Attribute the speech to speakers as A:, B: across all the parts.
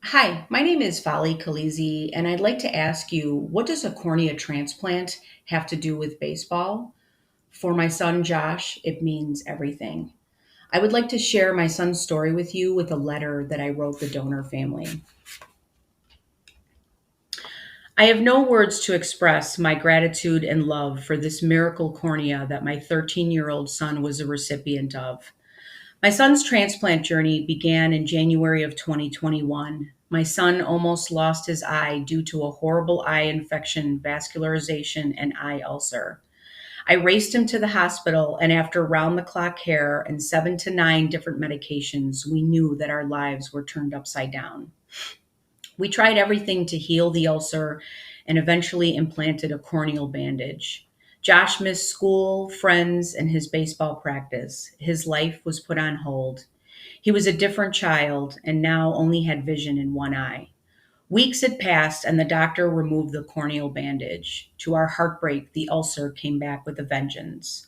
A: Hi, my name is Faly, and I'd like to ask you, what does a cornea transplant have to do with baseball? For my son Josh, it means everything. I would like to share my son's story with you with a letter that I wrote the donor family. I have no words to express my gratitude and love for this miracle cornea that my 13-year-old son was a recipient of. My son's transplant journey began in January of 2021. My son almost lost his eye due to a horrible eye infection, vascularization, and eye ulcer. I raced him to the hospital, and after round the clock care and 7 to 9 different medications, we knew that our lives were turned upside down. We tried everything to heal the ulcer and eventually implanted a corneal bandage. Josh missed school, friends, and his baseball practice. His life was put on hold. He was a different child and now only had vision in one eye. Weeks had passed and the doctor removed the corneal bandage. To our heartbreak, the ulcer came back with a vengeance.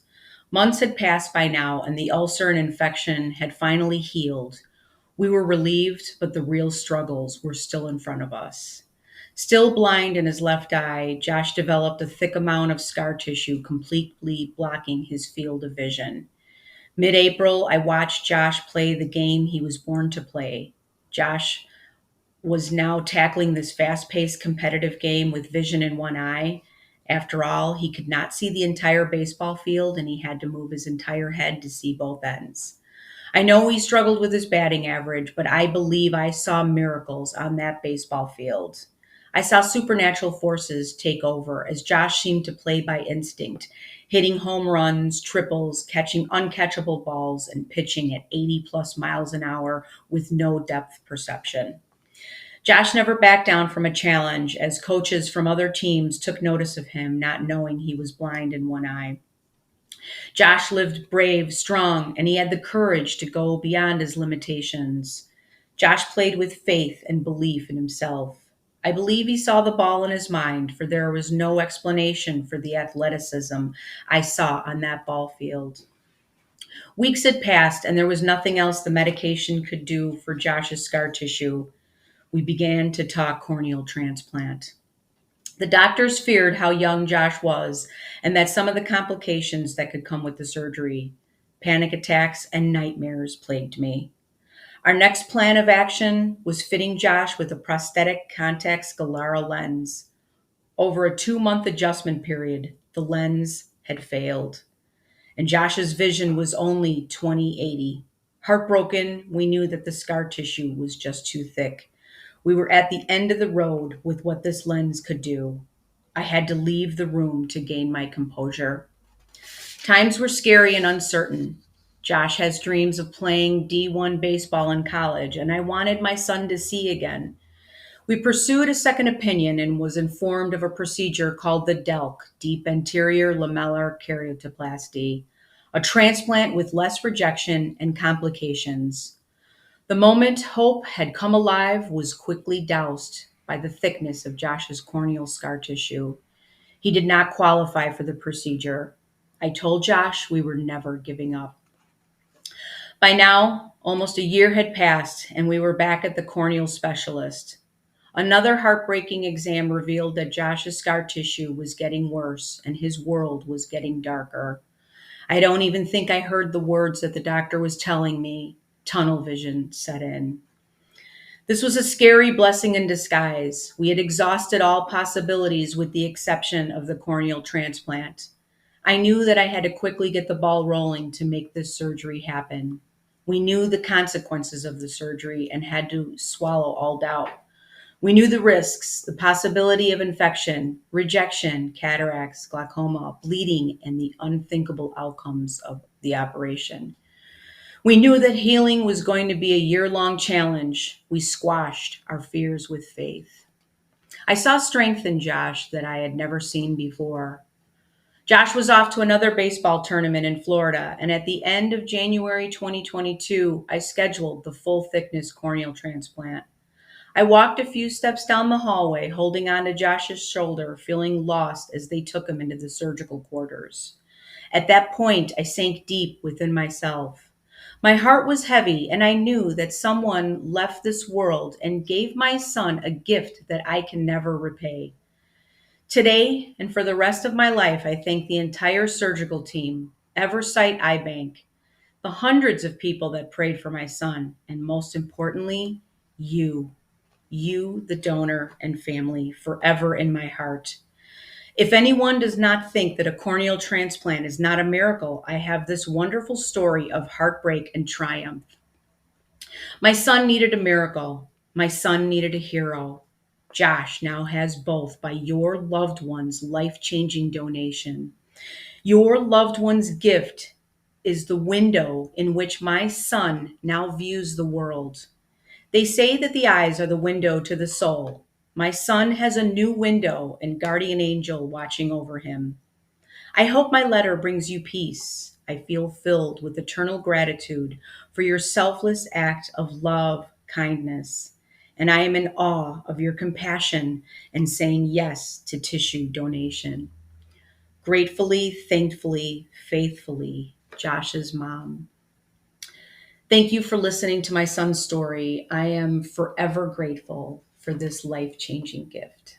A: Months had passed by now and the ulcer and infection had finally healed. We were relieved, but the real struggles were still in front of us. Still blind in his left eye, Josh developed a thick amount of scar tissue completely blocking his field of vision. Mid April, I watched Josh play the game he was born to play. Josh was now tackling this fast paced competitive game with vision in one eye. After all, he could not see the entire baseball field and he had to move his entire head to see both ends. I know he struggled with his batting average, but I believe I saw miracles on that baseball field. I saw supernatural forces take over as Josh seemed to play by instinct, hitting home runs, triples, catching uncatchable balls, and pitching at 80 plus miles an hour with no depth perception. Josh never backed down from a challenge as coaches from other teams took notice of him, not knowing he was blind in one eye. Josh lived brave, strong, and he had the courage to go beyond his limitations. Josh played with faith and belief in himself. I believe he saw the ball in his mind, for there was no explanation for the athleticism I saw on that ball field. Weeks had passed, and there was nothing else the medication could do for Josh's scar tissue. We began to talk corneal transplant. The doctors feared how young Josh was and that some of the complications that could come with the surgery. Panic attacks and nightmares plagued me. Our next plan of action was fitting Josh with a prosthetic contact sclera lens. Over a 2 month adjustment period, the lens had failed, and Josh's vision was only 20/80. Heartbroken, we knew that the scar tissue was just too thick. We were at the end of the road with what this lens could do. I had to leave the room to gain my composure. Times were scary and uncertain. Josh has dreams of playing D1 baseball in college, and I wanted my son to see again. We pursued a second opinion and was informed of a procedure called the DELK, deep anterior lamellar keratoplasty, a transplant with less rejection and complications. The moment hope had come alive was quickly doused by the thickness of Josh's corneal scar tissue. He did not qualify for the procedure. I told Josh we were never giving up. By now, almost a year had passed, and we were back at the corneal specialist. Another heartbreaking exam revealed that Josh's scar tissue was getting worse and his world was getting darker. I don't even think I heard the words that the doctor was telling me. Tunnel vision set in. This was a scary blessing in disguise. We had exhausted all possibilities with the exception of the corneal transplant. I knew that I had to quickly get the ball rolling to make this surgery happen. We knew the consequences of the surgery and had to swallow all doubt. We knew the risks, the possibility of infection, rejection, cataracts, glaucoma, bleeding, and the unthinkable outcomes of the operation. We knew that healing was going to be a year-long challenge. We squashed our fears with faith. I saw strength in Josh that I had never seen before. Josh was off to another baseball tournament in Florida, and at the end of January 2022, I scheduled the full thickness corneal transplant. I walked a few steps down the hallway, holding on to Josh's shoulder, feeling lost as they took him into the surgical quarters. At that point, I sank deep within myself. My heart was heavy, and I knew that someone left this world and gave my son a gift that I can never repay. Today, and for the rest of my life, I thank the entire surgical team, Eversight Eye Bank, the hundreds of people that prayed for my son, and most importantly, you, you, the donor and family, forever in my heart. If anyone does not think that a corneal transplant is not a miracle, I have this wonderful story of heartbreak and triumph. My son needed a miracle. My son needed a hero. Josh now has both by your loved one's life changing donation. Your loved one's gift is the window in which my son now views the world. They say that the eyes are the window to the soul. My son has a new window and guardian angel watching over him. I hope my letter brings you peace. I feel filled with eternal gratitude for your selfless act of love, kindness, and I am in awe of your compassion and saying yes to tissue donation. Gratefully, thankfully, faithfully, Josh's mom. Thank you for listening to my son's story. I am forever grateful for this life changing gift.